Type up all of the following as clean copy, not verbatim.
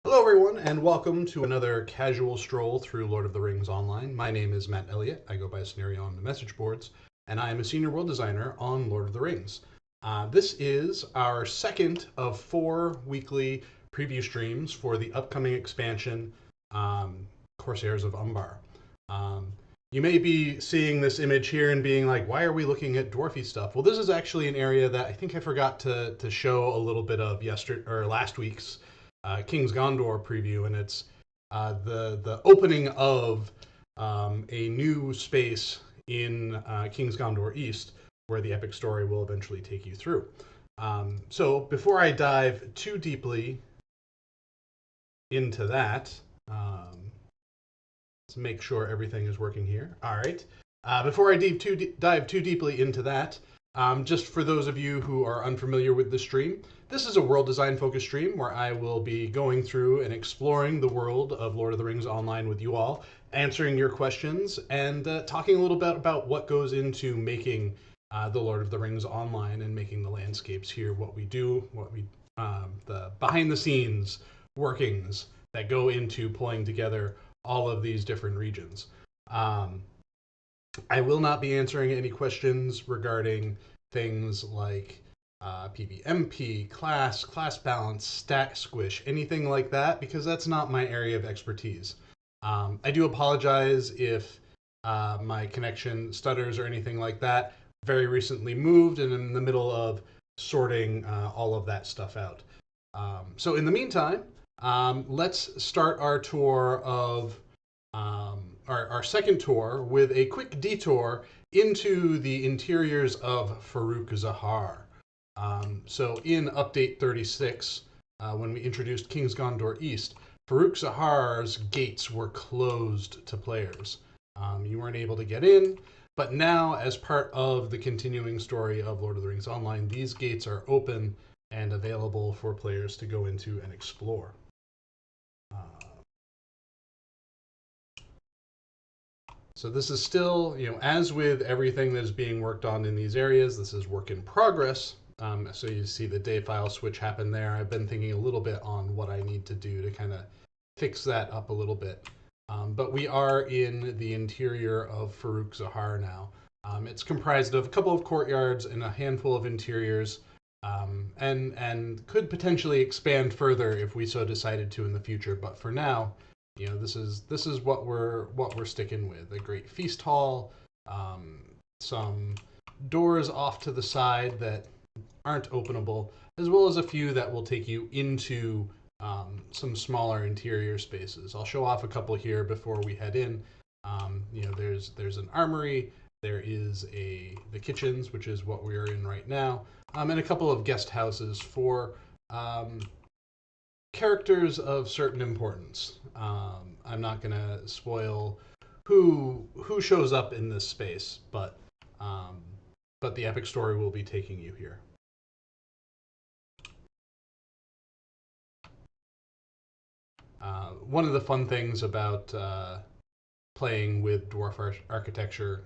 Hello, everyone, and welcome to another casual stroll through Lord of the Rings Online. My name is Matt Elliott. I go by Scenario on the message boards, and I am a senior world designer on Lord of the Rings. This is our second of 4 weekly preview streams for the upcoming expansion, Corsairs of Umbar. You may be seeing this image here and being like, why are we looking at dwarfy stuff? Well, this is actually an area that I think I forgot to show a little bit of last week's King's Gondor preview, and it's the opening of a new space in King's Gondor East, where the epic story will eventually take you through. So before I dive too deeply into that, let's make sure everything is working here. All right. Before I dive too deeply into that, just for those of you who are unfamiliar with the stream, this is a world design focused stream where I will be going through and exploring the world of Lord of the Rings Online with you all, answering your questions, and talking a little bit about what goes into making the Lord of the Rings Online and making the landscapes here, what we do, the behind the scenes workings that go into pulling together all of these different regions. I will not be answering any questions regarding things like PvMP, class balance, stat squish, anything like that, because that's not my area of expertise. I do apologize if my connection stutters or anything like that. Very recently moved and in the middle of sorting all of that stuff out. So in the meantime, let's start our tour of our second tour with a quick detour into the interiors of Faruk Zahar. So in update 36, when we introduced King's Gondor East, Faruk Zahar's gates were closed to players. You weren't able to get in, but now as part of the continuing story of Lord of the Rings Online, these gates are open and available for players to go into and explore. So this is still, as with everything that is being worked on in these areas, this is work in progress. So you see the day file switch happen there. I've been thinking a little bit on what I need to do to kind of fix that up a little bit. But we are in the interior of Faruk Zahar now. It's comprised of a couple of courtyards and a handful of interiors, and could potentially expand further if we so decided to in the future. But for now, this is what we're sticking with. A great feast hall, some doors off to the side that aren't openable, as well as a few that will take you into some smaller interior spaces. I'll show off a couple here before we head in. There's an armory, there is the kitchens, which is what we're in right now, and a couple of guest houses for characters of certain importance. I'm not going to spoil who shows up in this space, but the epic story will be taking you here. One of the fun things about playing with dwarf architecture,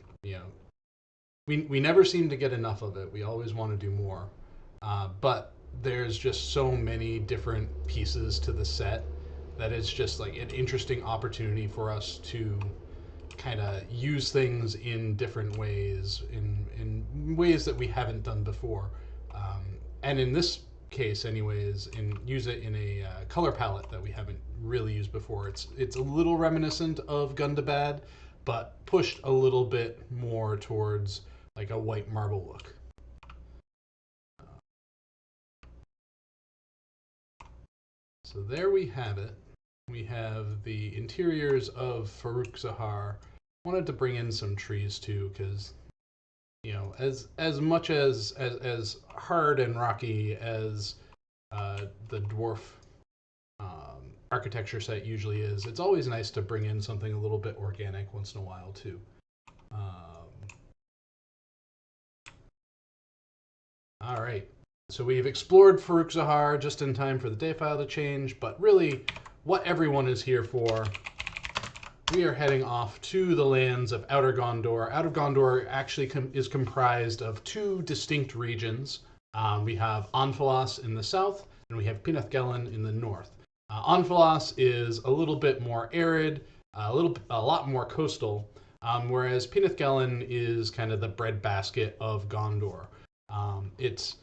we never seem to get enough of it. We always want to do more, but there's just so many different pieces to the set that it's just like an interesting opportunity for us to kind of use things in different ways, in ways that we haven't done before. And in this case anyways, use it in a color palette that we haven't really used before. It's a little reminiscent of Gundabad, but pushed a little bit more towards like a white marble look. So there we have it. We have the interiors of Faruk Zahar. Wanted to bring in some trees too, because as much as hard and rocky as the dwarf architecture set usually is, it's always nice to bring in something a little bit organic once in a while too. All right. So we've explored Faruk Zahar just in time for the day file to change, but really what everyone is here for, we are heading off to the lands of Outer Gondor. Outer Gondor actually is comprised of 2 distinct regions. We have Onphalos in the south, and we have Penathgelon in the north. Onphalos is a little bit more arid, a lot more coastal, whereas Penethgelen is kind of the breadbasket of Gondor. It's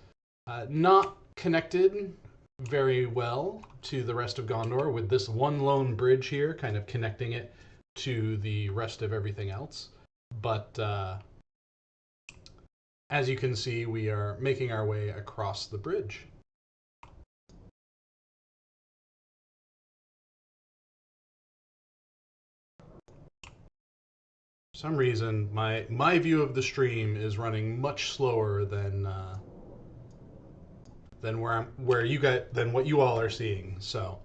not connected very well to the rest of Gondor, with this one lone bridge here kind of connecting it to the rest of everything else. But as you can see, we are making our way across the bridge. For some reason, my view of the stream is running much slower than what you all are seeing. So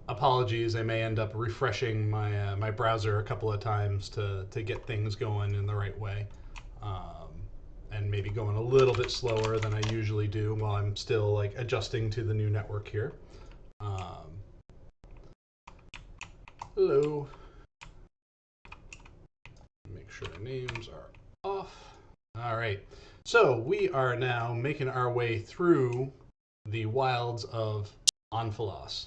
apologies. I may end up refreshing my browser a couple of times to get things going in the right way, and maybe going a little bit slower than I usually do while I'm still like adjusting to the new network here. Hello. Make sure the names are off. All right. So we are now making our way through the wilds of Onphalos.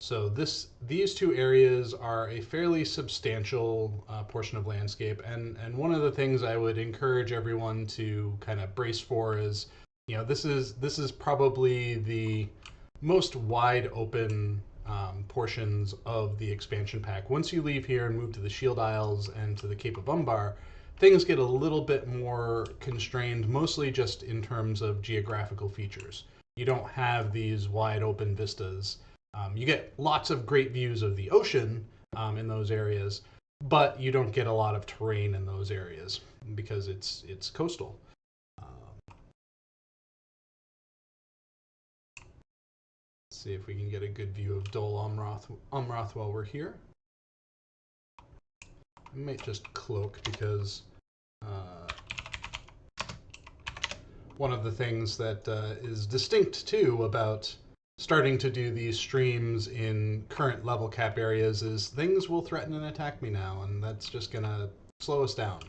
So these two areas are a fairly substantial portion of landscape, and one of the things I would encourage everyone to kind of brace for is, this is probably the most wide open portions of the expansion pack. Once you leave here and move to the Shield Isles and to the Cape of Umbar, things get a little bit more constrained, mostly just in terms of geographical features. You don't have these wide open vistas. You get lots of great views of the ocean in those areas, but you don't get a lot of terrain in those areas because it's coastal. Let's see if we can get a good view of Dol Amroth while we're here. I might just cloak because one of the things that is distinct too about starting to do these streams in current level cap areas is things will threaten and attack me now, and that's just gonna slow us down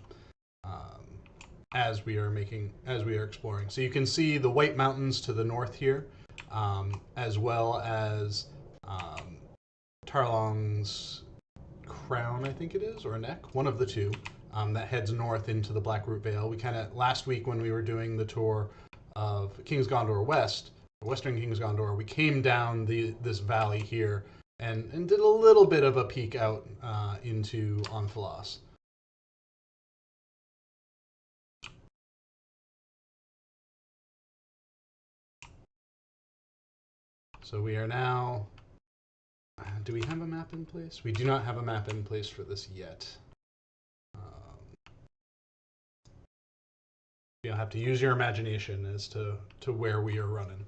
as we are exploring. So you can see the White Mountains to the north here, as well as Tarlong's crown, I think it is, or neck, one of the two, that heads north into the Blackroot Vale. We kind of, last week when we were doing the tour of King's Gondor West, Western King's Gondor, we came down this valley here and did a little bit of a peek out into Onphalos. So we are now, do we have a map in place? We do not have a map in place for this yet. You'll have to use your imagination as to where we are running.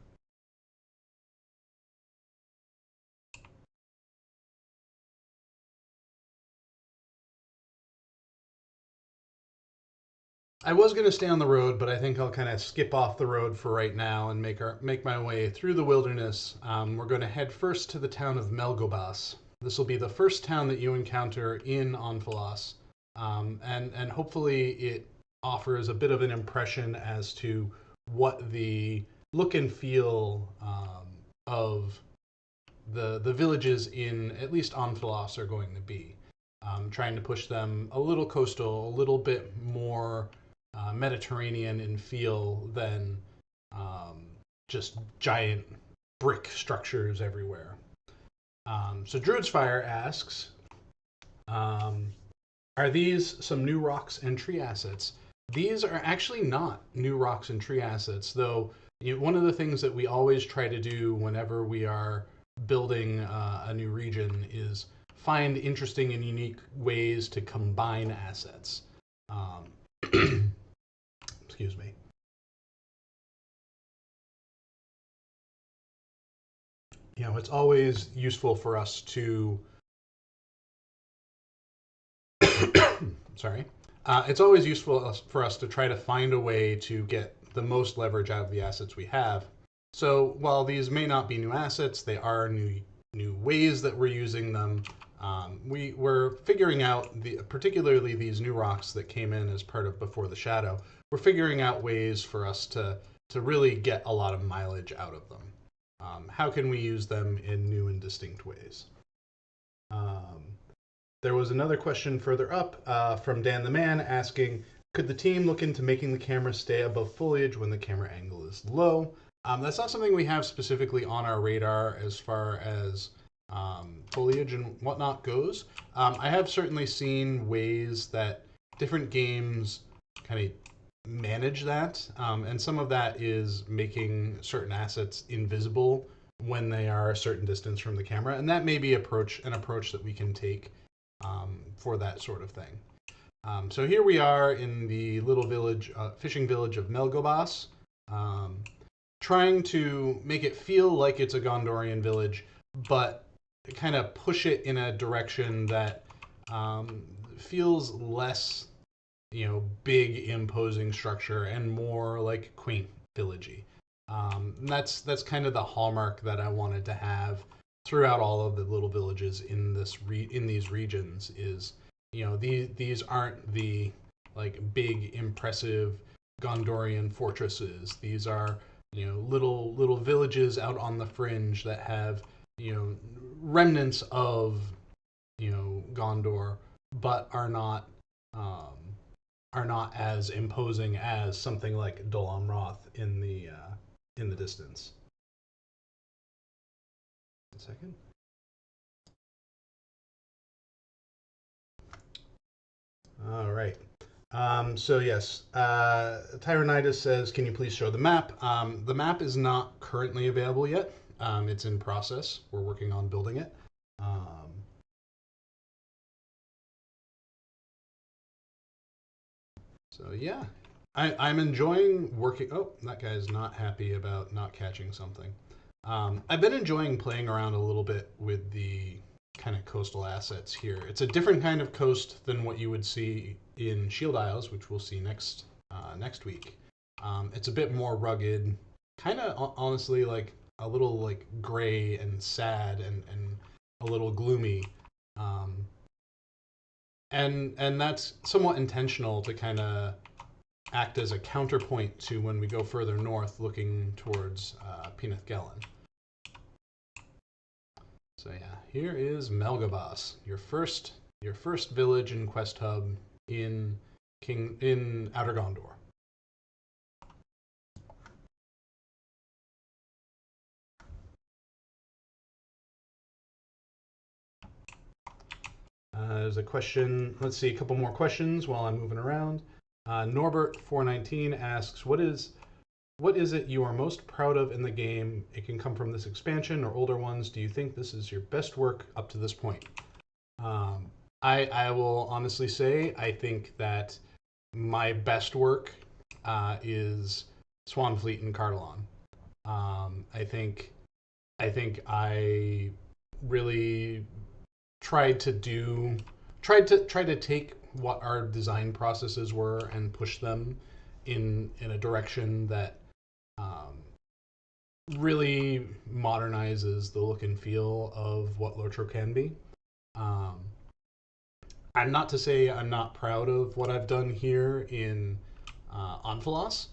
I was going to stay on the road, but I think I'll kind of skip off the road for right now and make my way through the wilderness. We're going to head first to the town of Melgobas. This will be the first town that you encounter in Onphalos, and hopefully it offers a bit of an impression as to what the look and feel of the villages in at least Onphalos are going to be. Trying to push them a little coastal, a little bit more Mediterranean in feel than just giant brick structures everywhere. So Druid's Fire asks, are these some new rocks and tree assets? These are actually not new rocks and tree assets, though one of the things that we always try to do whenever we are building a new region is find interesting and unique ways to combine assets. Excuse me. It's always useful for us to sorry. It's always useful for us to try to find a way to get the most leverage out of the assets we have. So while these may not be new assets, they are new ways that we're using them. We're figuring out, particularly these new rocks that came in as part of Before the Shadow, we're figuring out ways for us to really get a lot of mileage out of them. how can we use them in new and distinct ways? There was another question further up from Dan the Man asking, could the team look into making the camera stay above foliage when the camera angle is low? That's not something we have specifically on our radar as far as foliage and whatnot goes. I have certainly seen ways that different games kind of manage that, and some of that is making certain assets invisible when they are a certain distance from the camera, and that may be an approach that we can take for that sort of thing. So here we are in the little village, fishing village of Melgobas, trying to make it feel like it's a Gondorian village, but kind of push it in a direction that feels less, big imposing structure and more like quaint villagey. That's kind of the hallmark that I wanted to have throughout all of the little villages in these regions. Is these aren't the like big impressive Gondorian fortresses. These are little villages out on the fringe that have remnants of Gondor, but are not as imposing as something like Dol Amroth in the distance. A second. All right. So yes, Tyranitis says, can you please show the map? The map is not currently available yet. It's in process. We're working on building it. So yeah, I'm enjoying working. Oh, that guy's not happy about not catching something. I've been enjoying playing around a little bit with the kind of coastal assets here. It's a different kind of coast than what you would see in Shield Isles, which we'll see next week. It's a bit more rugged, kind of honestly like a little like gray and sad and a little gloomy. And that's somewhat intentional to kind of act as a counterpoint to when we go further north looking towards Peneth Gelen. So yeah, here is Melgobas, your first village and quest hub in Outer Gondor. There's a question. Let's see, a couple more questions while I'm moving around. Norbert419 asks, what is it you are most proud of in the game? It can come from this expansion or older ones. Do you think this is your best work up to this point? I will honestly say I think that my best work is Swanfleet and Cardelon. I think I really tried to take what our design processes were and push them in a direction that really modernizes the look and feel of what Lotro can be. I'm not to say I'm not proud of what I've done here in Onphalos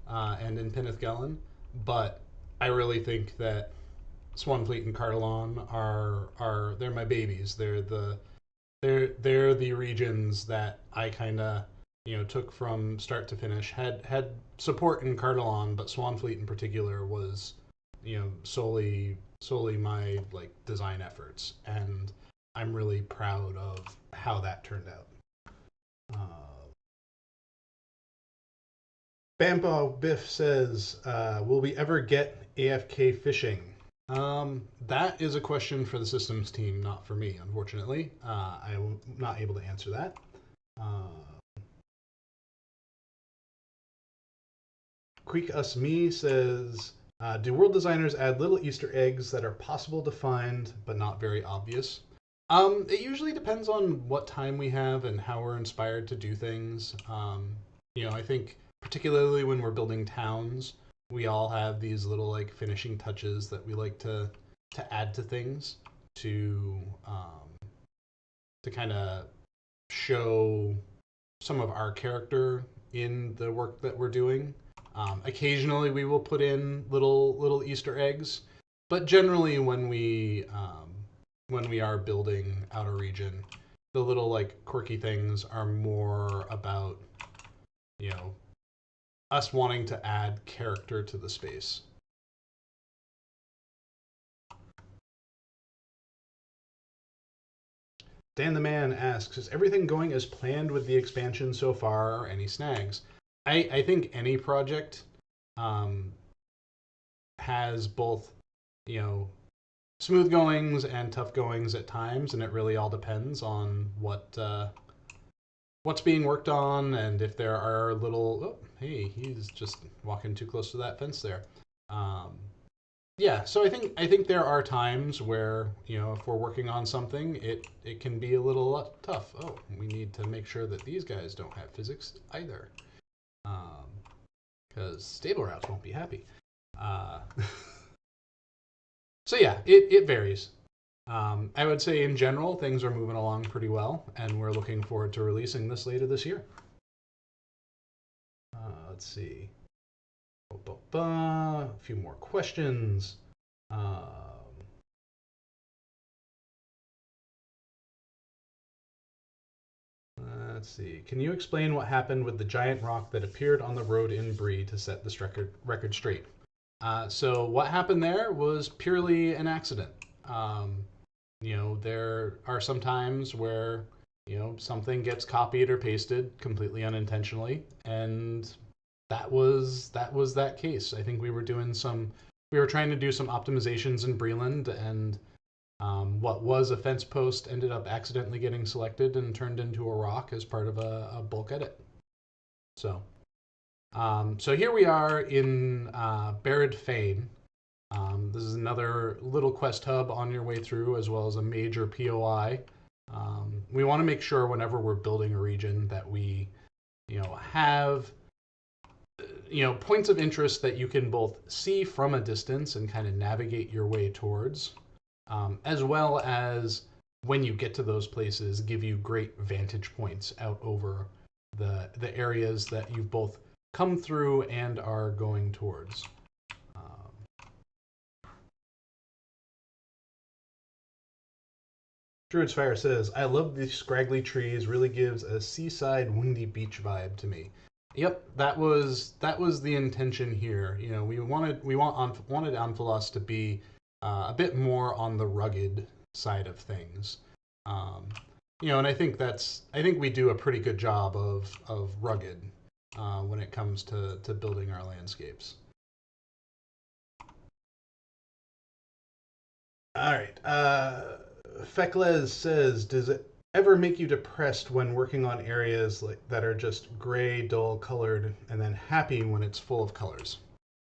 and in Peneth Gelen, but I really think that Swanfleet and Cardelon they're my babies. They're the regions that I kind of took from start to finish. Had support in Cardelon, but Swanfleet in particular was solely my like design efforts, and I'm really proud of how that turned out. Bambo Biff says, will we ever get AFK Fishing? That is a question for the systems team, not for me, unfortunately. I'm not able to answer that. Quick Us Me says, do world designers add little Easter eggs that are possible to find but not very obvious? It usually depends on what time we have and how we're inspired to do things. I think particularly when we're building towns, we all have these little like finishing touches that we like to add to things to kind of show some of our character in the work that we're doing. Occasionally we will put in little Easter eggs. But generally, when we are building out a region, the little like quirky things are more about, you know, us wanting to add character to the space. Dan the Man asks, is everything going as planned with the expansion so far, or any snags? I think any project has both, you know, smooth goings and tough goings at times, and it really all depends on what's being worked on, and if there are little, oh, hey, he's just walking too close to that fence there. Yeah, so I think there are times where, you know, if we're working on something, it can be a little tough. Oh, we need to make sure that these guys don't have physics either, because stable routes won't be happy. So yeah, it varies. I would say in general, things are moving along pretty well, and we're looking forward to releasing this later this year. Let's see. A few more questions. Let's see. Can you explain what happened with the giant rock that appeared on the road in Bree to set this record straight? So what happened there was purely an accident. You know, there are some times where, you know, something gets copied or pasted completely unintentionally, and that was that case. I think we were trying to do some optimizations in Breland, and what was a fence post ended up accidentally getting selected and turned into a rock as part of a bulk edit. So, so here we are in Barrett Fame. This is another little quest hub on your way through, as well as a major POI. We want to make sure whenever we're building a region that we, you know, have, you know, points of interest that you can both see from a distance and kind of navigate your way towards, as well as when you get to those places, give you great vantage points out over the areas that you've both come through and are going towards. Druid's Fire says, I love these scraggly trees, really gives a seaside windy beach vibe to me. Yep, that was the intention here. You know, wanted Onphalos to be a bit more on the rugged side of things. You know, and I think we do a pretty good job of rugged when it comes to building our landscapes. All right. Feckless says, does it ever make you depressed when working on areas that are just gray, dull colored, and then happy when it's full of colors?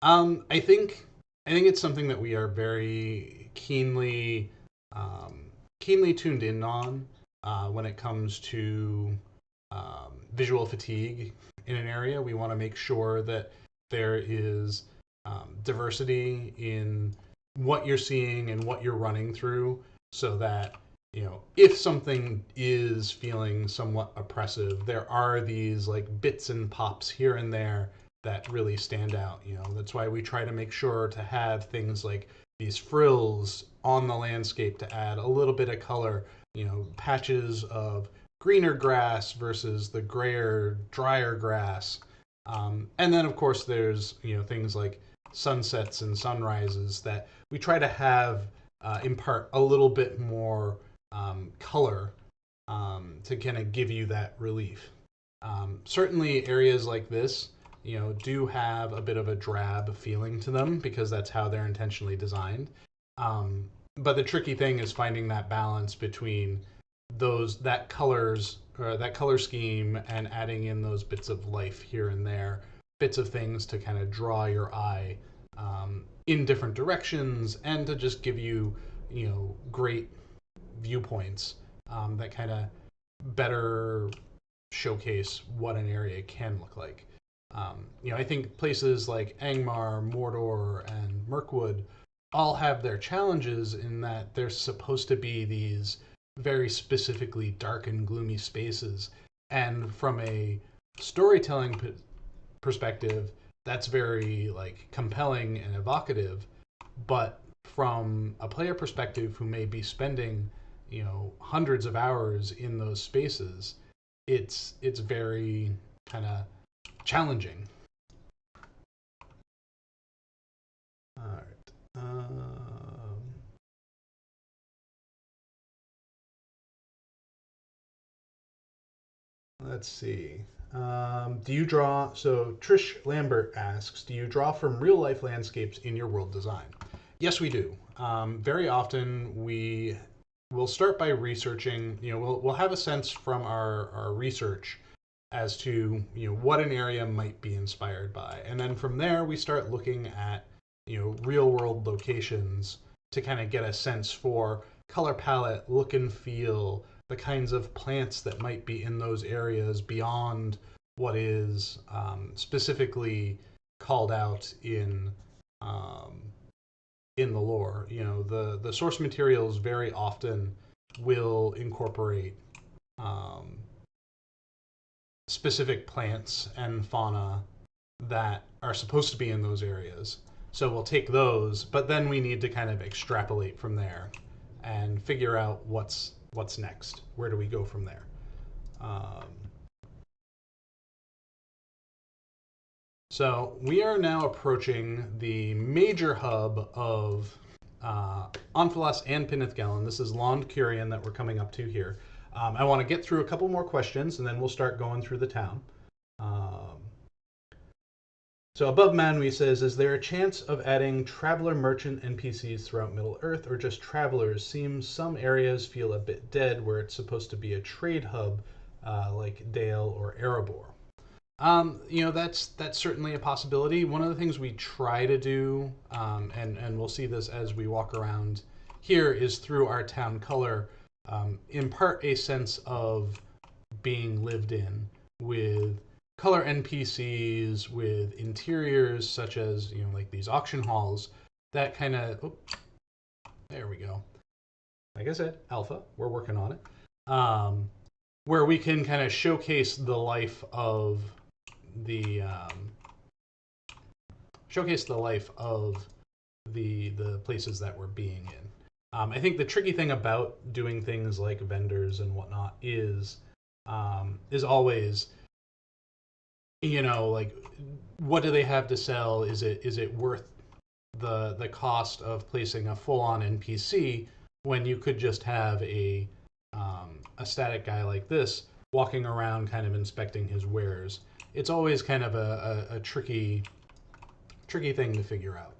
I think it's something that we are very keenly tuned in on when it comes to visual fatigue in an area. We want to make sure that there is diversity in what you're seeing and what you're running through, so that, you know, if something is feeling somewhat oppressive, there are these like bits and pops here and there that really stand out. You know, that's why we try to make sure to have things like these frills on the landscape to add a little bit of color. You know, patches of greener grass versus the grayer, drier grass. And then, of course, there's, you know, things like sunsets and sunrises that we try to have impart a little bit more color to kind of give you that relief. Certainly, areas like this, you know, do have a bit of a drab feeling to them because that's how they're intentionally designed. But the tricky thing is finding that balance between that color scheme and adding in those bits of life here and there, bits of things to kind of draw your eye in different directions, and to just give you, you know, great viewpoints that kind of better showcase what an area can look like. You know, I think places like Angmar, Mordor, and Mirkwood all have their challenges in that they're supposed to be these very specifically dark and gloomy spaces, and from a storytelling perspective, that's very like compelling and evocative. But from a player perspective who may be spending, hundreds of hours in those spaces, it's very kind of challenging. All right. Let's see. Do you draw? So Trish Lambert asks, do you draw from real life landscapes in your world design? Yes, we do. Very often we will start by researching. We'll have a sense from our research as to what an area might be inspired by, and then from there we start looking at real world locations to kind of get a sense for color palette, look and feel, the kinds of plants that might be in those areas beyond what is specifically called out in the lore. The source materials very often will incorporate specific plants and fauna that are supposed to be in those areas. So we'll take those, but then we need to kind of extrapolate from there and figure out what's next. Where do we go from there? So we are now approaching the major hub of Onphalos and Penithgalen. This is Lond Curion that we're coming up to here. I want to get through a couple more questions, and then we'll start going through the town. So above Manwy says, is there a chance of adding traveler merchant NPCs throughout Middle-earth, or just travelers? Seems some areas feel a bit dead where it's supposed to be a trade hub, like Dale or Erebor. That's certainly a possibility. One of the things we try to do, and we'll see this as we walk around here, is through our town color, impart a sense of being lived in with color NPCs, with interiors such as like these auction halls that kind of there we go. Like I said, alpha, we're working on it, where we can kind of showcase the life of the places that we're being in. I think the tricky thing about doing things like vendors and whatnot is always, like, what do they have to sell? Is it worth the cost of placing a full-on NPC when you could just have a static guy like this walking around kind of inspecting his wares? It's always kind of a tricky thing to figure out.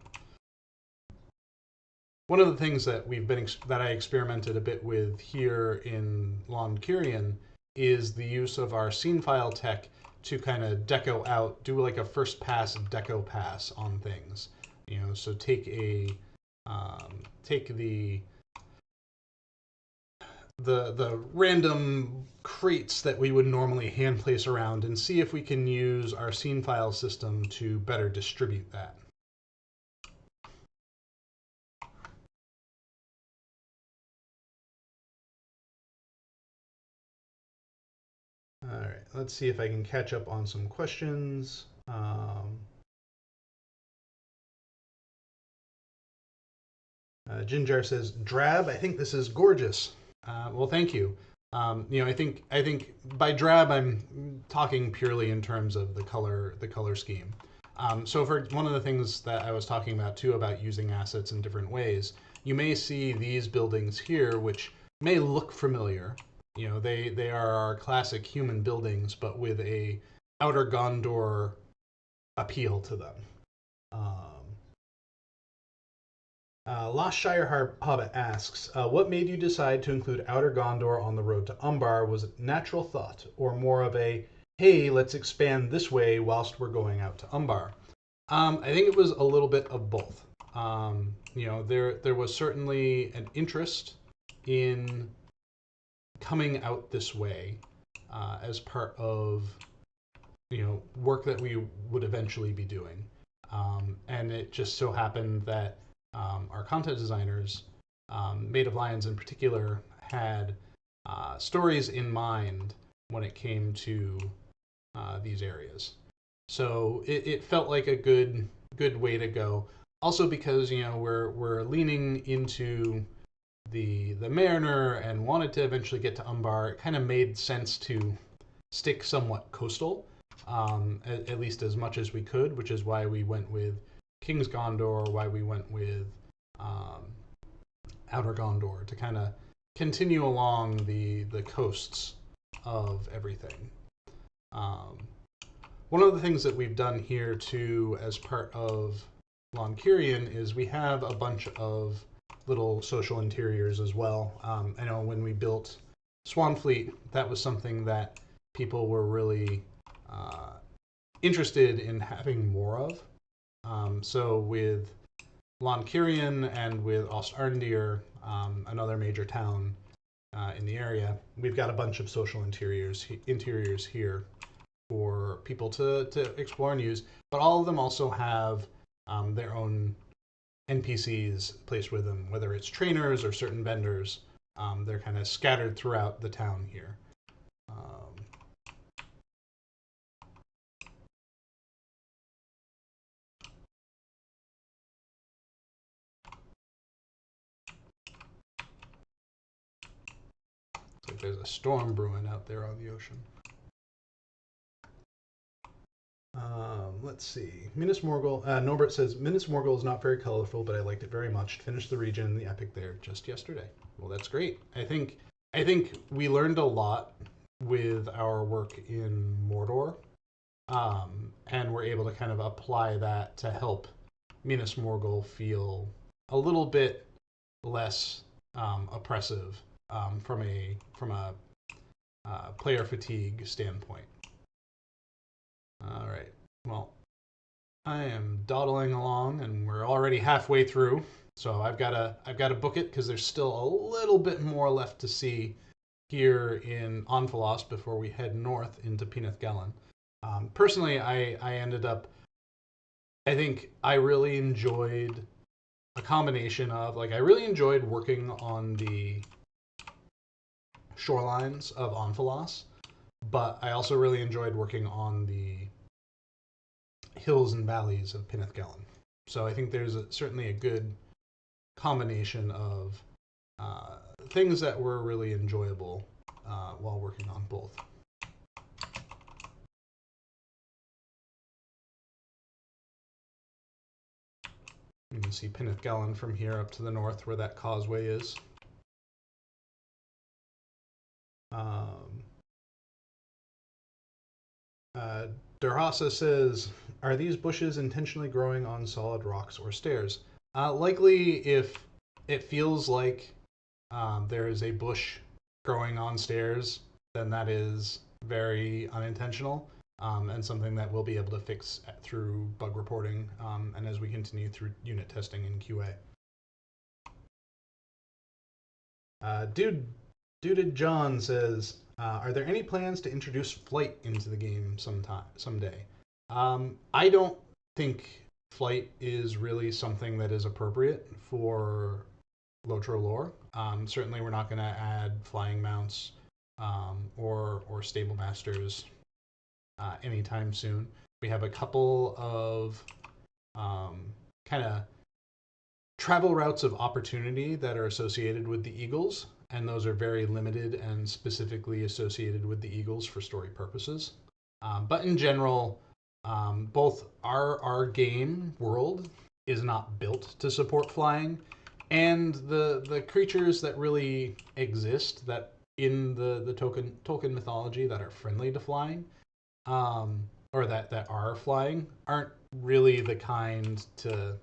One of the things that I experimented a bit with here in Lond Curion is the use of our scene file tech to kind of deco out, do like a first pass deco pass on things. So take the random crates that we would normally hand place around and see if we can use our scene file system to better distribute that. All right, let's see if I can catch up on some questions. Ginger says, drab, I think this is gorgeous. Well, thank you. I think by drab, I'm talking purely in terms of the color scheme. So for one of the things that I was talking about too, about using assets in different ways, you may see these buildings here, which may look familiar. They are our classic human buildings, but with a outer Gondor appeal to them. Lost Shire Hobbit asks, what made you decide to include Outer Gondor on the road to Umbar? Was it natural thought, or more of a, hey, let's expand this way whilst we're going out to Umbar? I think it was a little bit of both. There was certainly an interest in coming out this way as part of work that we would eventually be doing, and it just so happened that our content designers, Made of Lions in particular, had stories in mind when it came to these areas. So it felt like a good way to go. also because we're leaning into the Mariner and wanted to eventually get to Umbar, it kind of made sense to stick somewhat coastal, at least as much as we could, which is why we went with King's Gondor, why we went with Outer Gondor, to kind of continue along the coasts of everything. One of the things that we've done here too, as part of Curion, is we have a bunch of little social interiors as well. I know when we built Swanfleet, that was something that people were really interested in having more of. So with Curion and with AUST Arendir, another major town in the area, we've got a bunch of social interiors here for people to explore and use. But all of them also have their own NPCs placed with them, whether it's trainers or certain vendors. They're kind of scattered throughout the town here. Looks like there's a storm brewing out there on the ocean. Let's see. Minas Morgul. Norbert says Minas Morgul is not very colorful, but I liked it very much. Finished the region and the epic there just yesterday. Well, that's great. I think we learned a lot with our work in Mordor, and we're able to kind of apply that to help Minas Morgul feel a little bit less oppressive from a player fatigue standpoint. All right. Well, I am dawdling along, and we're already halfway through. So I've got to book it because there's still a little bit more left to see here in Onphalos before we head north into Peneth Gellin. Personally, I ended up. I think I really enjoyed a combination of I really enjoyed working on the shorelines of Onphalos, but I also really enjoyed working on the hills and valleys of Peneth Gellin. So I think there's certainly a good combination of things that were really enjoyable while working on both. You can see Peneth Gellin from here up to the north where that causeway is. Durhasa says, are these bushes intentionally growing on solid rocks or stairs? Likely if it feels like there is a bush growing on stairs, then that is very unintentional and something that we'll be able to fix through bug reporting and as we continue through unit testing in QA. Duded John says, are there any plans to introduce flight into the game someday? I don't think flight is really something that is appropriate for Lotro lore. Certainly we're not going to add flying mounts or stable masters anytime soon. We have a couple of kind of travel routes of opportunity that are associated with the Eagles, and those are very limited and specifically associated with the Eagles for story purposes. But in general, both our game world is not built to support flying, and the creatures that really exist that in the Tolkien mythology that are friendly to flying, or that are flying, aren't really the kind to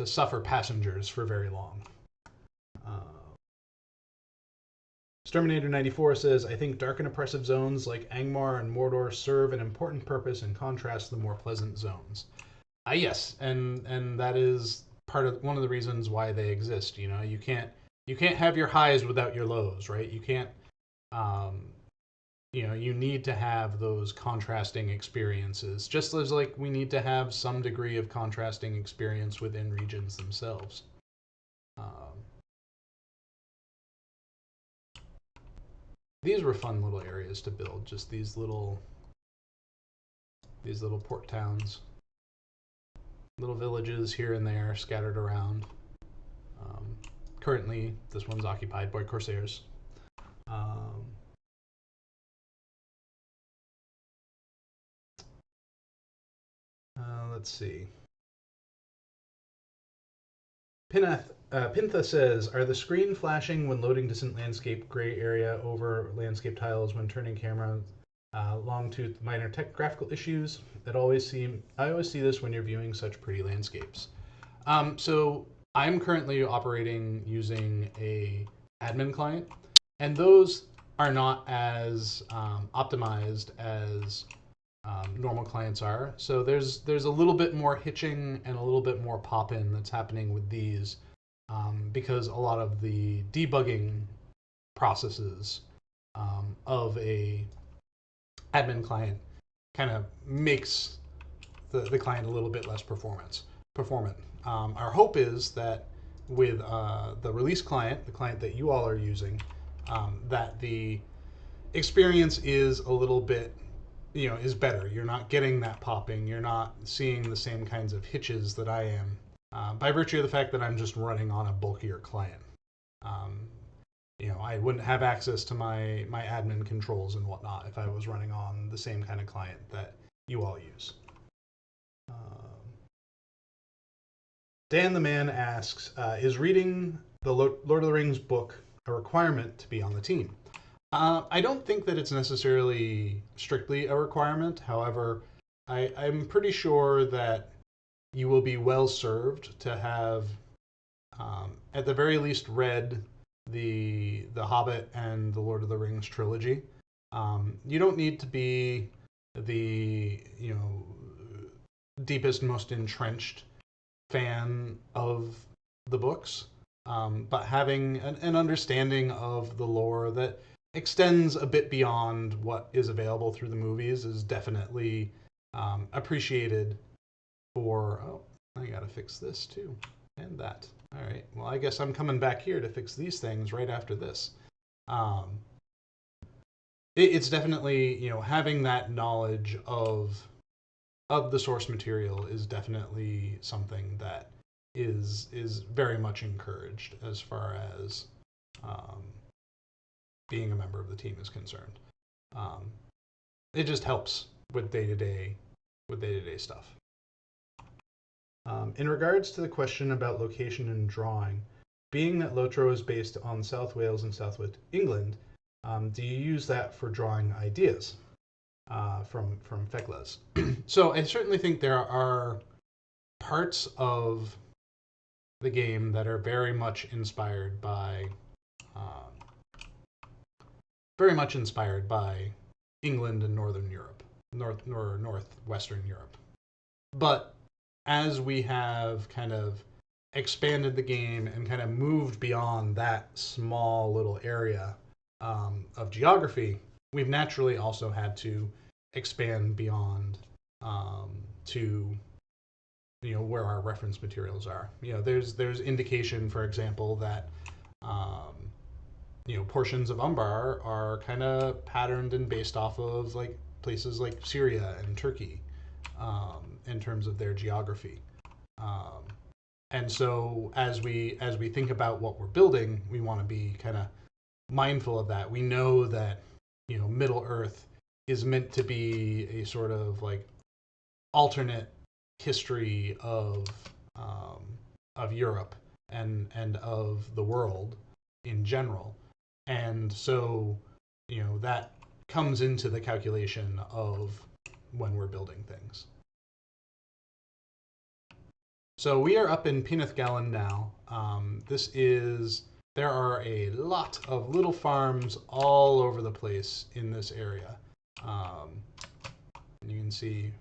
suffer passengers for very long. Exterminator 94 says, I think dark and oppressive zones like Angmar and Mordor serve an important purpose in contrast to the more pleasant zones. Yes, and that is one of the reasons why they exist. You can't have your highs without your lows, right? You can't you need to have those contrasting experiences, just as we need to have some degree of contrasting experience within regions themselves. These were fun little areas to build, just these little port towns. little villages here and there scattered around. Currently, this one's occupied by Corsairs. Let's see. Pintha says, are the screen flashing when loading distant landscape gray area over landscape tiles when turning camera? Long-tooth minor tech graphical issues. I always see this when you're viewing such pretty landscapes. So I'm currently operating using a admin client, and those are not as optimized as normal clients are. So there's a little bit more hitching and a little bit more pop-in that's happening with these because a lot of the debugging processes of a admin client kind of makes the client a little bit less performant. Our hope is that with the release client, the client that you all are using, that the experience is a little bit, is better. You're not getting that popping. You're not seeing the same kinds of hitches that I am by virtue of the fact that I'm just running on a bulkier client. I wouldn't have access to my admin controls and whatnot if I was running on the same kind of client that you all use. Dan the Man asks, is reading the Lord of the Rings book a requirement to be on the team? I don't think that it's necessarily strictly a requirement. However, I'm pretty sure that you will be well served to have, at the very least, read the Hobbit and the Lord of the Rings trilogy. You don't need to be the deepest, most entrenched fan of the books, but having an understanding of the lore that extends a bit beyond what is available through the movies is definitely appreciated for, oh, I gotta fix this too, and that. All right, well, I guess I'm coming back here to fix these things right after this. It's definitely, having that knowledge of the source material is definitely something that is very much encouraged as far as being a member of the team is concerned. It just helps with day-to-day stuff. In regards to the question about location and drawing, being that Lotro is based on South Wales and Southwest England, do you use that for drawing ideas from Feckless? So I certainly think there are parts of the game that are very much inspired by England and Northern Europe, Northwestern Europe. But as we have kind of expanded the game and kind of moved beyond that small little area of geography, we've naturally also had to expand beyond to where our reference materials are. There's indication, for example, that portions of Umbar are kind of patterned and based off of like places like Syria and Turkey in terms of their geography. And so as we think about what we're building, we want to be kind of mindful of that. We know that Middle Earth is meant to be a sort of like alternate history of Europe and of the world in general, and so that comes into the calculation of when we're building things. So we are up in Penith Gallon now. There are a lot of little farms all over the place in this area. And you can see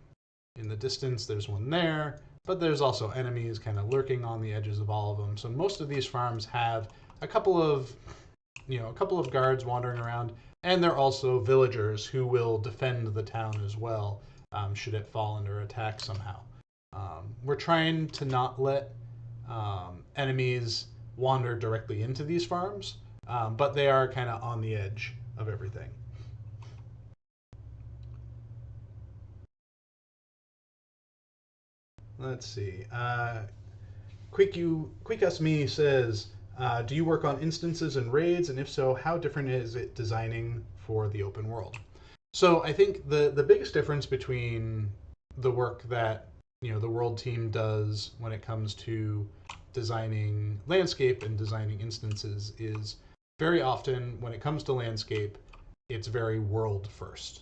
in the distance there's one there, but there's also enemies kind of lurking on the edges of all of them. So most of these farms have a couple of guards wandering around, and they're also villagers who will defend the town as well, should it fall under attack somehow. We're trying to not let enemies wander directly into these farms, but they are kind of on the edge of everything. Let's see. Quick says, do you work on instances and raids? And if so, how different is it designing for the open world? So I think the biggest difference between the work that the world team does when it comes to designing landscape and designing instances is very often when it comes to landscape, it's very world first.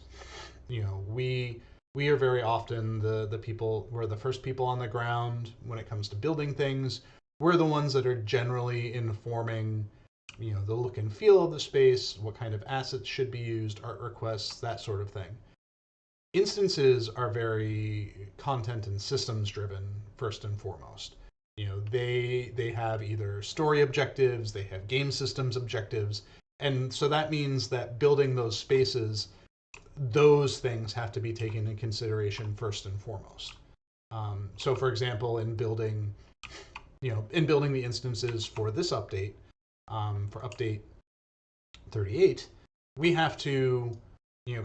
We are very often the people, we're the first people on the ground when it comes to building things. We're the ones that are generally informing the look and feel of the space, what kind of assets should be used, art requests, that sort of thing. Instances are very content and systems driven first and foremost. They have either story objectives, they have game systems objectives, and so that means that building those spaces, those things have to be taken into consideration first and foremost. So for example, in building the instances for this update, for update 38, we have to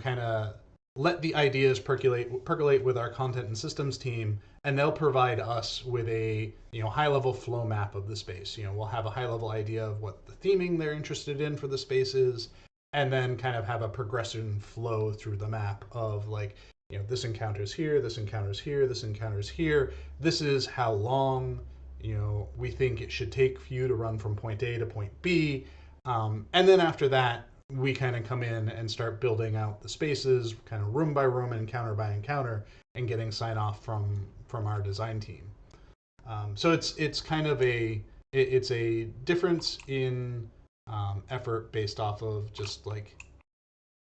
kind of let the ideas percolate with our content and systems team, and they'll provide us with a high level flow map of the space. We'll have a high level idea of what the theming they're interested in for the spaces, and then kind of have a progression flow through the map of like, this encounters here, this encounters here, this encounters here. This is how long we think it should take for you to run from point A to point B, and then after that, we kind of come in and start building out the spaces, kind of room by room, encounter by encounter, and getting sign off from our design team. So it's kind of it's a difference in effort based off of just like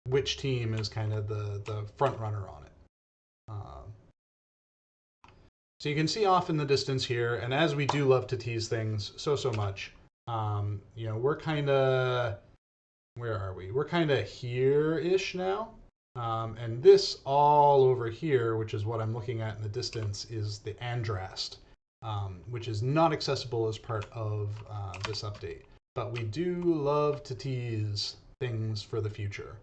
which team is kind of the front runner on it. So you can see off in the distance here, and as we do love to tease things so much, we're kind of, where are we? We're kind of here-ish now. And this all over here, which is what I'm looking at in the distance, is the Andrast, which is not accessible as part of this update. But we do love to tease things for the future.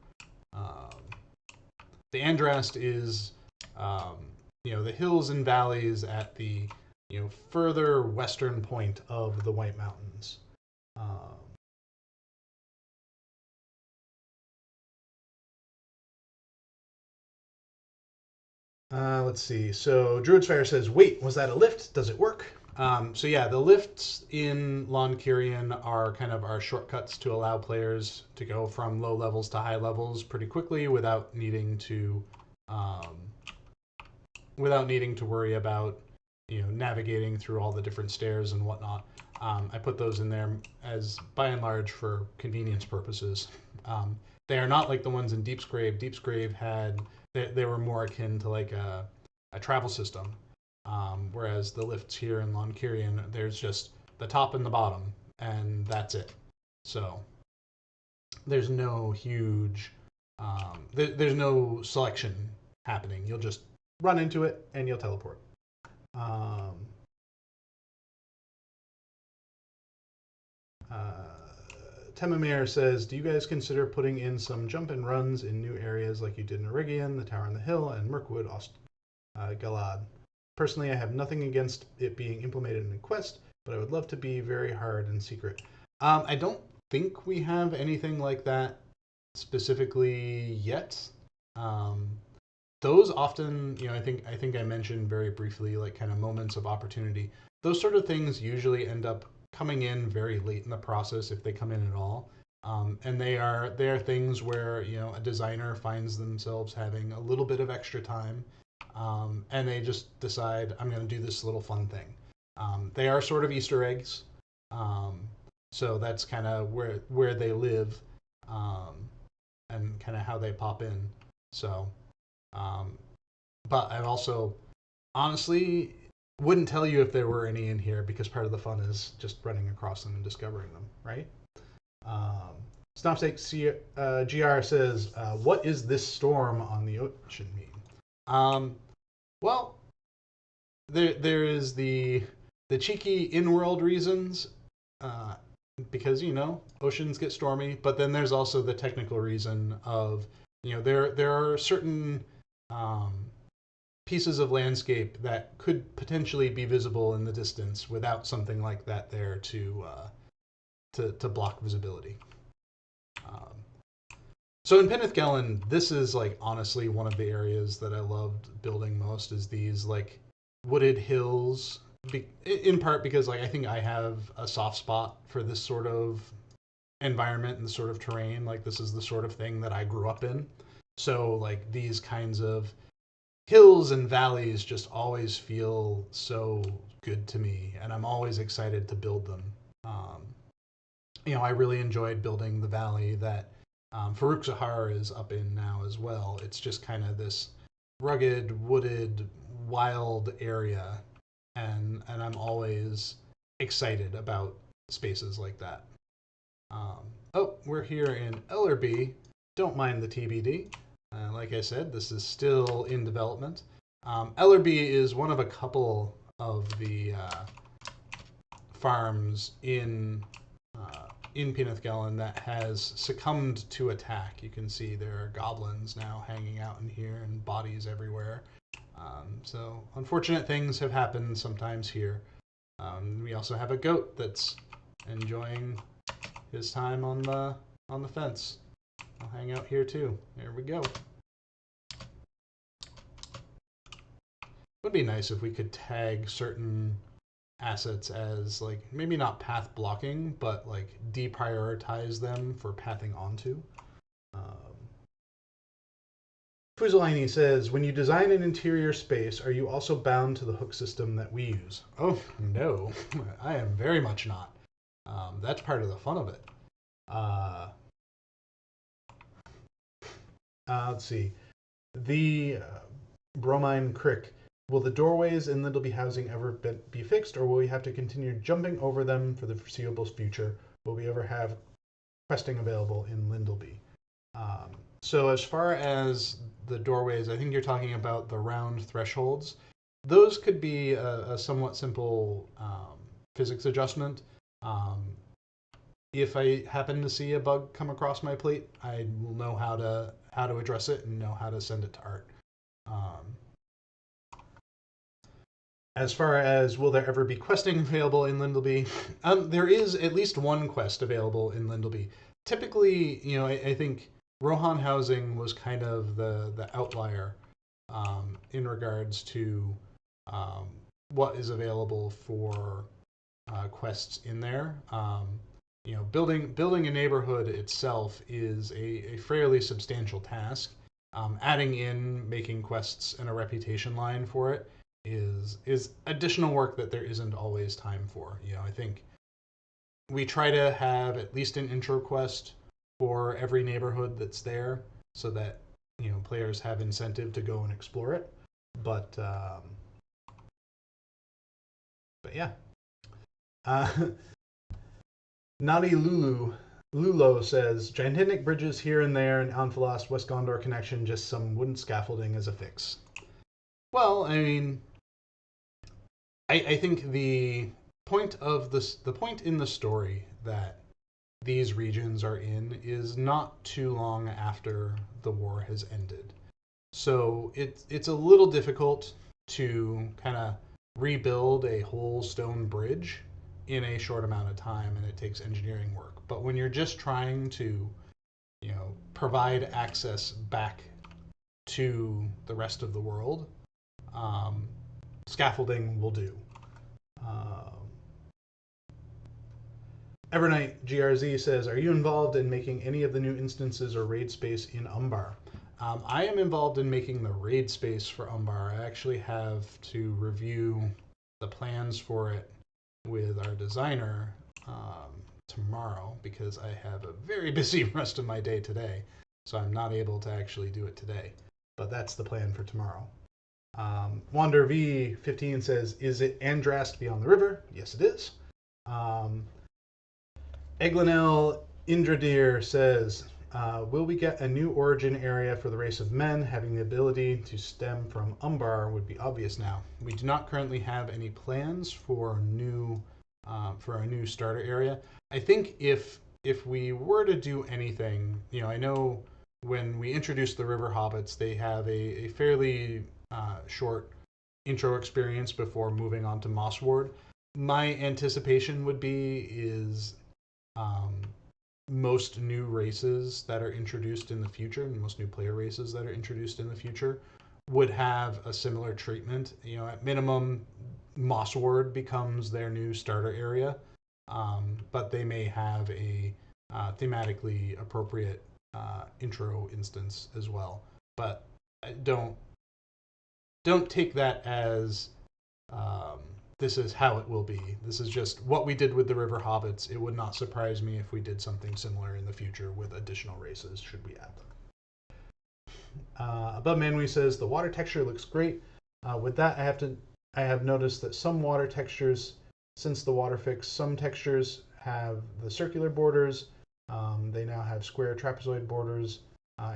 The Andrast is, the hills and valleys at the, further western point of the White Mountains. Let's see. So Druid's Fire says, wait, was that a lift? Does it work? So yeah, the lifts in Curion are kind of our shortcuts to allow players to go from low levels to high levels pretty quickly without needing to worry about navigating through all the different stairs and whatnot. I put those in there as by and large for convenience purposes. They are not like the ones in Deepsgrave. Deepsgrave had they were more akin to like a travel system. Whereas the lifts here in Curion, there's just the top and the bottom, and that's it. So there's no huge, there's no selection happening. You'll just run into it and you'll teleport. Temamir says, do you guys consider putting in some jump and runs in new areas like you did in Origian, the Tower on the Hill, and Mirkwood, Galad? Personally, I have nothing against it being implemented in a quest, but I would love to be very hard and secret. I don't think we have anything like that specifically yet. Those often, I think I mentioned very briefly, like kind of moments of opportunity. Those sort of things usually end up coming in very late in the process if they come in at all. And they are things where a designer finds themselves having a little bit of extra time, and they just decide, I'm going to do this little fun thing. They are sort of Easter eggs, so that's kind of where they live, and kind of how they pop in. So, but I also honestly wouldn't tell you if there were any in here because part of the fun is just running across them and discovering them, right? Stompsake GR says, what is this storm on the ocean mean? Well, there is the cheeky in-world reasons, because oceans get stormy, but then there's also the technical reason of there are certain pieces of landscape that could potentially be visible in the distance without something like that there to block visibility. So in Penethgelen, this is like honestly one of the areas that I loved building most, is these like wooded hills, in part because like I think I have a soft spot for this sort of environment and the sort of terrain. Like this is the sort of thing that I grew up in. So like these kinds of hills and valleys just always feel so good to me, and I'm always excited to build them. I really enjoyed building the valley that Faruk Zahar is up in now as well. It's just kind of this rugged, wooded, wild area, and I'm always excited about spaces like that. Oh, we're here in Ellerby. Don't mind the TBD. Like I said, this is still in development. Ellerby is one of a couple of the farms in Penethgelen that has succumbed to attack. You can see there are goblins now hanging out in here and bodies everywhere. So unfortunate things have happened sometimes here. We also have a goat that's enjoying his time on the fence. I'll hang out here too. There we go. Would be nice if we could tag certain assets as like maybe not path blocking, but like deprioritize them for pathing onto. Fuzulaini says, when you design an interior space, are you also bound to the hook system that we use? Oh, no, I am very much not. That's part of the fun of it. Let's see. The Bromine Crick. Will the doorways in Lindleby housing ever be fixed, or will we have to continue jumping over them for the foreseeable future? Will we ever have questing available in Lindleby? So as far as the doorways, I think you're talking about the round thresholds. Those could be a somewhat simple physics adjustment. If I happen to see a bug come across my plate, I will know how to address it and know how to send it to Art. As far as will there ever be questing available in Lindleby, there is at least one quest available in Lindleby. Typically, I think Rohan housing was kind of the outlier in regards to what is available for quests in there. Building a neighborhood itself is a fairly substantial task. Adding in making quests and a reputation line for it is additional work that there isn't always time for. I think we try to have at least an intro quest for every neighborhood that's there, so that players have incentive to go and explore it. But yeah. Naughty Lulo says, gigantic bridges here and there in Onphalos, West Gondor connection, just some wooden scaffolding as a fix. Well, I mean, I think the point in the story that these regions are in is not too long after the war has ended. So it's a little difficult to kind of rebuild a whole stone bridge in a short amount of time, and it takes engineering work. But when you're just trying to, provide access back to the rest of the world, scaffolding will do. Evernight GRZ says, are you involved in making any of the new instances or raid space in Umbar? I am involved in making the raid space for Umbar. I actually have to review the plans for it with our designer tomorrow, because I have a very busy rest of my day today, so I'm not able to actually do it today. But that's the plan for tomorrow. Wander V15 says, is it Andrast beyond the river? Yes, it is. Eglanel Indradir says, will we get a new origin area for the race of men? Having the ability to stem from Umbar would be obvious now. We do not currently have any plans for a new starter area. I think if we were to do anything, I know when we introduced the River Hobbits, they have a fairly short intro experience before moving on to Mossward. My anticipation would be is most new races that are introduced in the future, and most new player races that are introduced in the future, would have a similar treatment. You know, at minimum, Mossward becomes their new starter area, but they may have a thematically appropriate intro instance as well. But don't take that as this is how it will be. This is just what we did with the River Hobbits. It would not surprise me if we did something similar in the future with additional races, should we add them. Above Manwy says, the water texture looks great. With that, I have noticed that some water textures, since the water fix, some textures have the circular borders. They now have square trapezoid borders.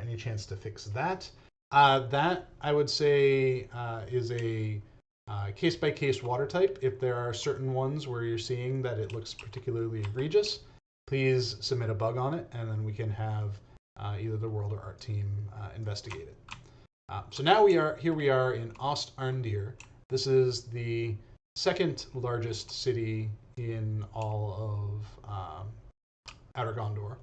Any chance to fix that? That, I would say, is a case-by-case water type. If there are certain ones where you're seeing that it looks particularly egregious, please submit a bug on it, and then we can have either the World or Art team investigate it. So now we are in AUST Arendir. This is the second largest city in all of Outer Gondor.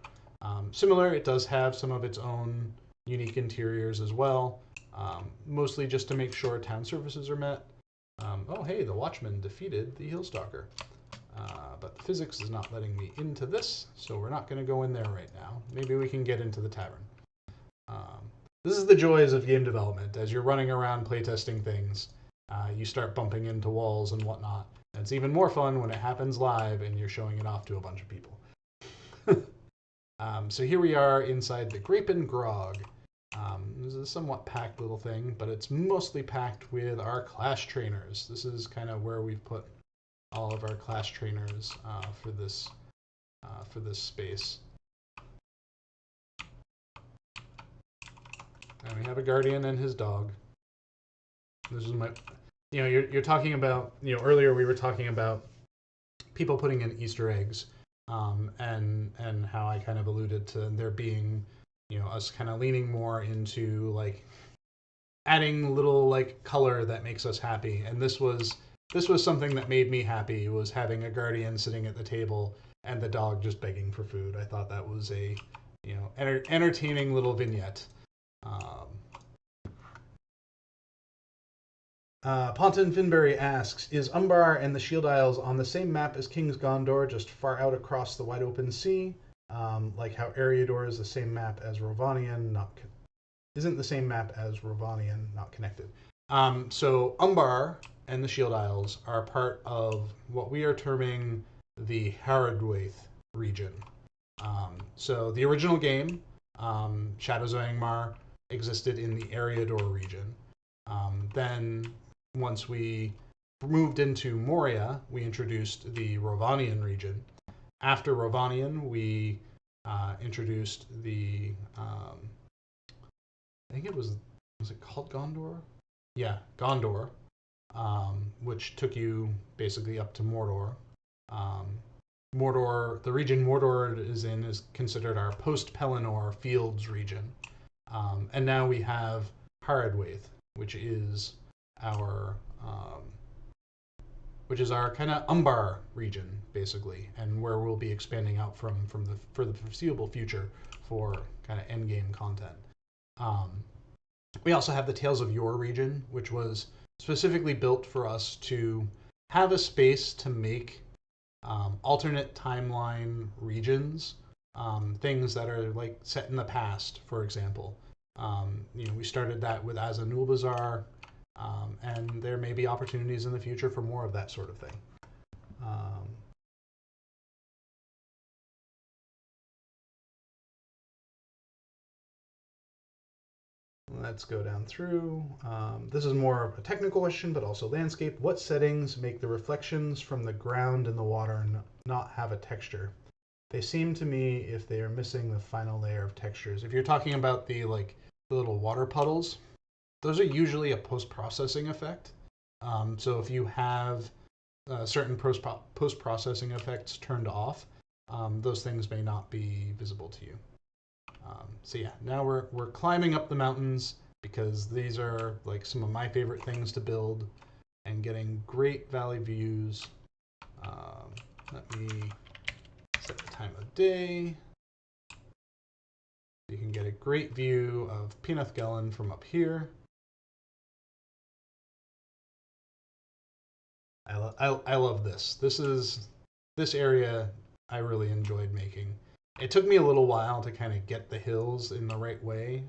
Similar, it does have some of its own unique interiors as well, mostly just to make sure town services are met. Oh, hey, the Watchman defeated the Hillstalker. But physics is not letting me into this, so we're not going to go in there right now. Maybe we can get into the tavern. This is the joys of game development. As you're running around playtesting things, you start bumping into walls and whatnot. And it's even more fun when it happens live and you're showing it off to a bunch of people. So here we are inside the Grape and Grog. This is a somewhat packed little thing, but it's mostly packed with our class trainers. This is kind of where we've put all of our class trainers for this space. And we have a guardian and his dog. This is my, you're talking about, earlier we were talking about people putting in Easter eggs, and how I kind of alluded to there being, us kind of leaning more into like adding little like color that makes us happy. And this was something that made me happy, was having a guardian sitting at the table and the dog just begging for food. I thought that was a, entertaining little vignette. Ponton Finbury asks, is Umbar and the Shield Isles on the same map as King's Gondor, just far out across the wide open sea? Like how Eriador is the same map as Rovanian, isn't the same map as Rovanian, not connected. So Umbar and the Shield Isles are part of what we are terming the Haradwaith region. So the original game, Shadows of Angmar, existed in the Eriador region. Then once we moved into Moria, we introduced the Rovanian region. After Rovanian, we introduced the, I think was it called Gondor? Yeah, Gondor, which took you basically up to Mordor. Mordor, the region Mordor is in, is considered our post-Pelennor Fields region. And now we have Haradwaith, which is our kind of Umbar region, basically, and where we'll be expanding out for the foreseeable future for kind of endgame content. We also have the Tales of Yore region, which was specifically built for us to have a space to make alternate timeline regions, things that are like set in the past, for example. We started that with Azanulbazar, and there may be opportunities in the future for more of that sort of thing. Let's go down through. This is more of a technical question, but also landscape. What settings make the reflections from the ground and the water not have a texture? They seem to me if they are missing the final layer of textures. If you're talking about the little water puddles, those are usually a post-processing effect. So if you have certain post-processing effects turned off, those things may not be visible to you. So yeah, now we're climbing up the mountains because these are like some of my favorite things to build, and getting great valley views. Let me set the time of day. You can get a great view of Penathgelen from up here. I love this. This area I really enjoyed making. It took me a little while to kind of get the hills in the right way.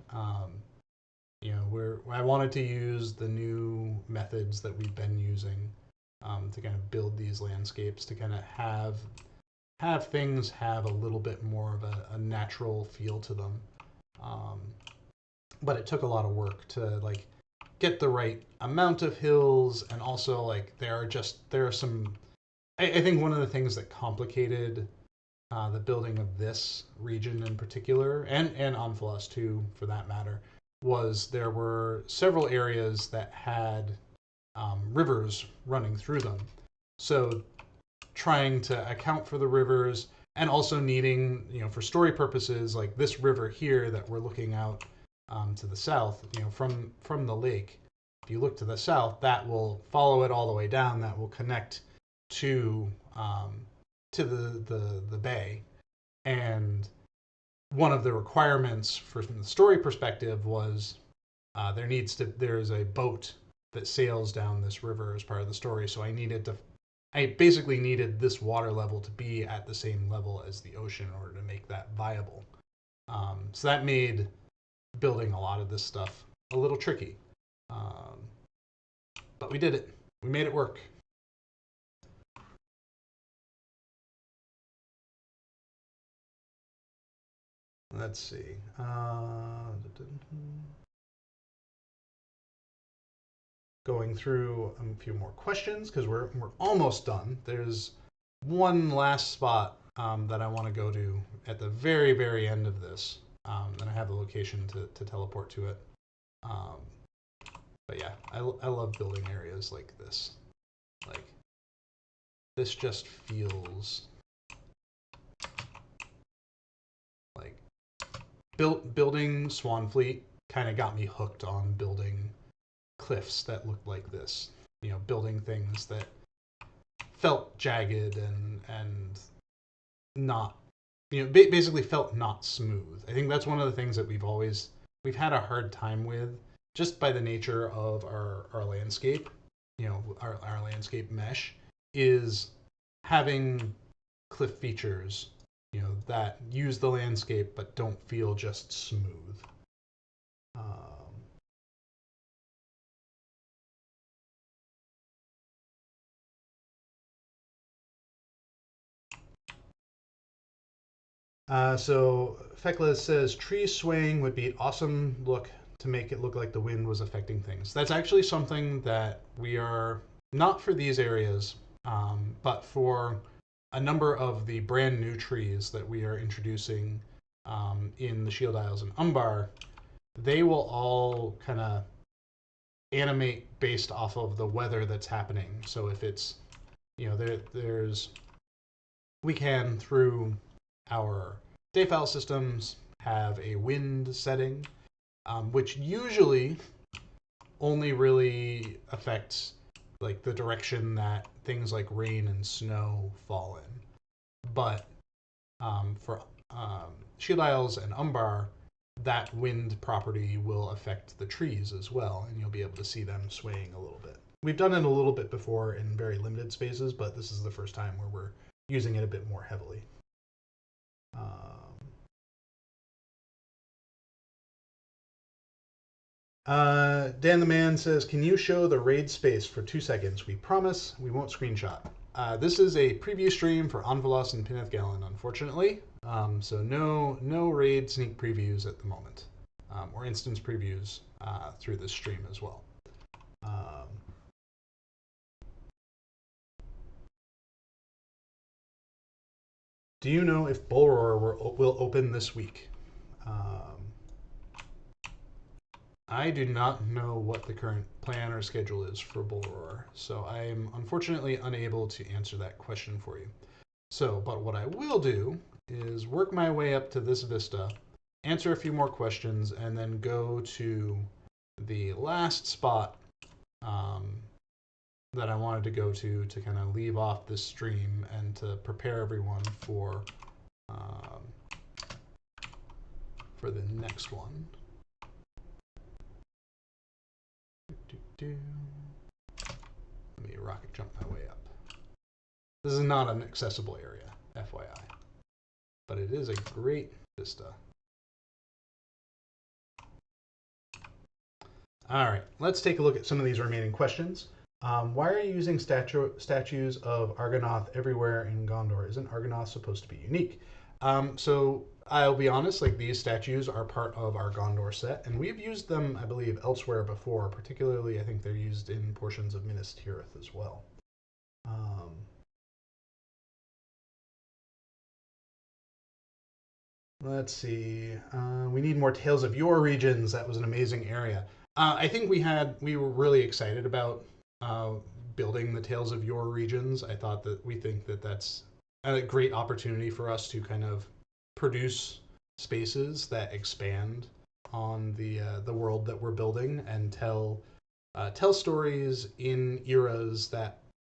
You know, I wanted to use the new methods that we've been using to kind of build these landscapes, to kind of have things have a little bit more of a natural feel to them. But it took a lot of work to like get the right amount of hills, and also like there are some. I think one of the things that complicated the building of this region in particular, and Onphalos too, for that matter, was there were several areas that had rivers running through them. So trying to account for the rivers, and also needing, you know, for story purposes, like this river here that we're looking out to the south, you know, from the lake. If you look to the south, that will follow it all the way down. That will connect to the bay. And one of the requirements from the story perspective was there's a boat that sails down this river as part of the story. So I basically needed this water level to be at the same level as the ocean in order to make that viable. So that made building a lot of this stuff a little tricky. But we did it. We made it work. Let's see. Going through a few more questions because we're almost done. There's one last spot that I want to go to at the very, very end of this, and I have the location to teleport to it. But yeah, I love building areas like this. Like, this just feels like building Swanfleet kind of got me hooked on building cliffs that looked like this. You know, building things that felt jagged and not, you know, basically felt not smooth. I think that's one of the things that we've had a hard time with, just by the nature of our landscape, you know, our landscape mesh, is having cliff features, you know, that use the landscape but don't feel just smooth. So Feckless says trees swaying would be an awesome look to make it look like the wind was affecting things. That's actually something that we are, not for these areas, but for a number of the brand new trees that we are introducing in the Shield Isles and Umbar. They will all kind of animate based off of the weather that's happening. So if it's, you know, we can, through our day file systems, have a wind setting, which usually only really affects like the direction that things like rain and snow fall in. But for Shield Isles and Umbar, that wind property will affect the trees as well, and you'll be able to see them swaying a little bit. We've done it a little bit before in very limited spaces, but this is the first time where we're using it a bit more heavily. Dan the Man says, can you show the raid space for 2 seconds? We promise we won't screenshot. This is a preview stream for Onphalos and Penathgelen, unfortunately. So no raid sneak previews at the moment, or instance previews through this stream as well. Do you know if Bullroar will open this week? I do not know what the current plan or schedule is for Bullroar, so I am unfortunately unable to answer that question for you. So, but what I will do is work my way up to this vista, answer a few more questions, and then go to the last spot that I wanted to go to kind of leave off this stream and to prepare everyone for the next one. Let me rocket jump my way up. This is not an accessible area, FYI, but it is a great vista. All right, let's take a look at some of these remaining questions. Why are you using statues of Argonath everywhere in Gondor? Isn't Argonath supposed to be unique? So I'll be honest, like these statues are part of our Gondor set, and we've used them, I believe, elsewhere before. Particularly, I think they're used in portions of Minas Tirith as well. Let's see. We need more Tales of Your Regions. That was an amazing area. I think we were really excited about building the Tales of Your Regions. We think that that's a great opportunity for us to kind of produce spaces that expand on the world that we're building and tell stories in eras that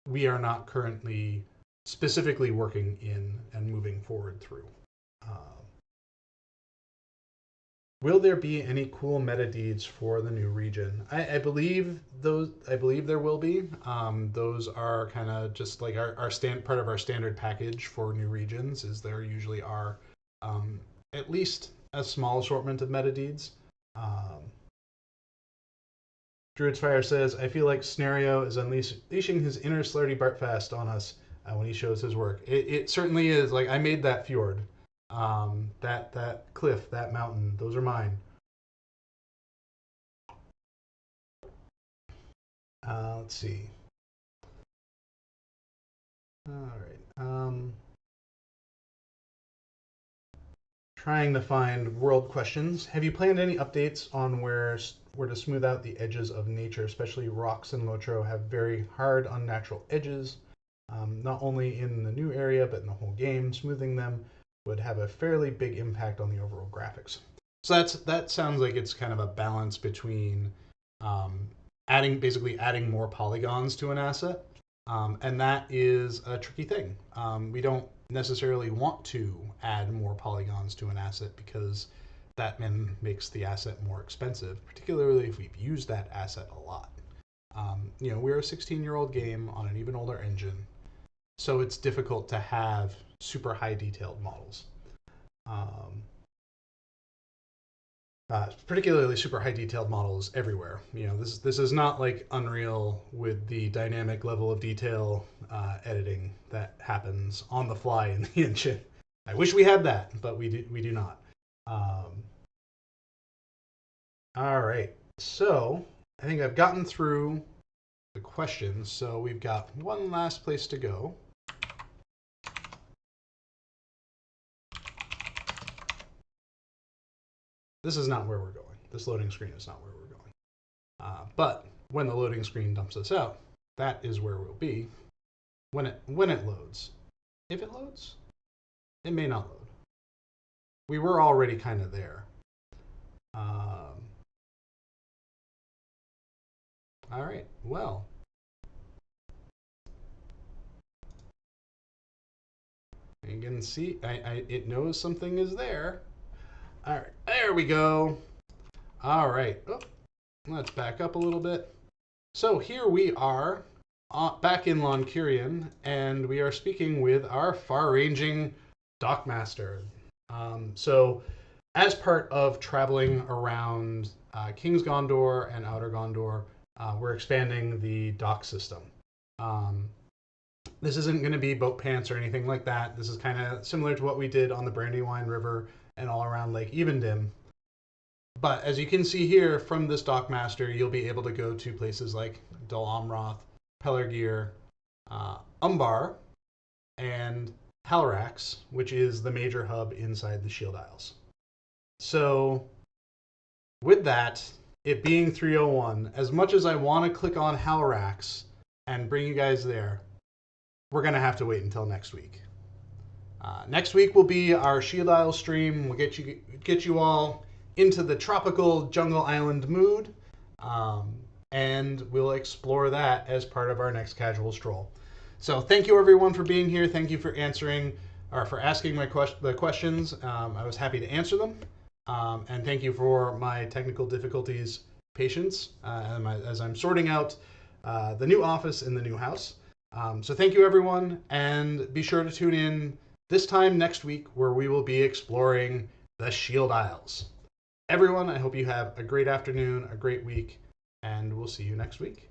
we are not currently specifically working in and moving forward through. Will there be any cool meta deeds for the new region? I believe there will be. Those are kind of just like our part of our standard package for new regions. Is there usually are at least a small assortment of meta deeds. Druid's Fire says, I feel like Scenario is unleashing his inner Slarty Bartfast on us when he shows his work. It certainly is. Like, I made that fjord. That cliff, that mountain, those are mine. Let's see. All right. Trying to find world questions. Have you planned any updates on where to smooth out the edges of nature, especially rocks in Lotro have very hard, unnatural edges, not only in the new area, but in the whole game. Smoothing them would have a fairly big impact on the overall graphics. So that sounds like it's kind of a balance between adding more polygons to an asset, and that is a tricky thing. We don't necessarily want to add more polygons to an asset because that then makes the asset more expensive, particularly if we've used that asset a lot. We're a 16-year-old game on an even older engine, so it's difficult to have super high detailed models. Particularly super high detailed models everywhere. This is not like Unreal with the dynamic level of detail editing that happens on the fly in the engine. I wish we had that, but we do not. All right, so I think I've gotten through the questions, so we've got one last place to go. This is not where we're going. This loading screen is not where we're going. But when the loading screen dumps us out, that is where we'll be when it loads. If it loads, it may not load. We were already kind of there. All right, well. You can see, it knows something is there. All right, there we go. All right, let's back up a little bit. So here we are back in Curion, and we are speaking with our far-ranging Dockmaster. So as part of traveling around King's Gondor and Outer Gondor, we're expanding the dock system. This isn't going to be boat pants or anything like that. This is kind of similar to what we did on the Brandywine River and all around Lake Evendim. But as you can see here from this Dockmaster, you'll be able to go to places like Dol Amroth, Pelargir, Umbar, and Halrax, which is the major hub inside the Shield Isles. So with that, it being 301, as much as I want to click on Halrax and bring you guys there, we're going to have to wait until next week. Next week will be our Shield Isle stream. We'll get you all into the tropical jungle island mood. And we'll explore that as part of our next casual stroll. So thank you everyone for being here. Thank you for answering or for asking the questions. I was happy to answer them. And thank you for my technical difficulties patience as I'm sorting out the new office in the new house. So thank you everyone, and be sure to tune in this time next week where we will be exploring the Shield Isles. Everyone, I hope you have a great afternoon, a great week, and we'll see you next week.